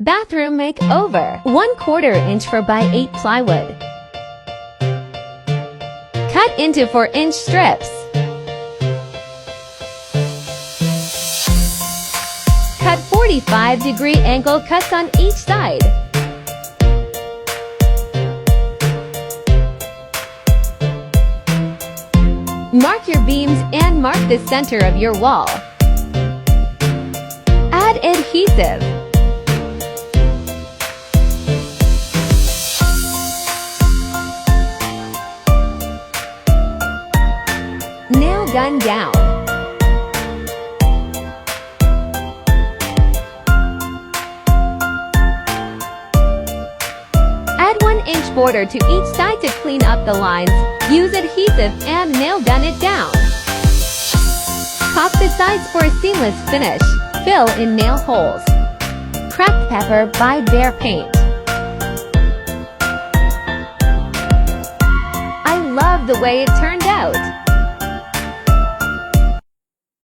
Bathroom makeover. 1/4 inch for by 8 plywood. Cut into 4-inch strips. Cut 45-degree angle cuts on each side. Mark your beams and mark the center of your wall. Add adhesive. Nail gun down. Add 1-inch border to each side to clean up the lines. Use adhesive and nail gun it down. Pop the sides for a seamless finish. Fill in nail holes. Cracked pepper by Bear Paint. I love the way it turned out.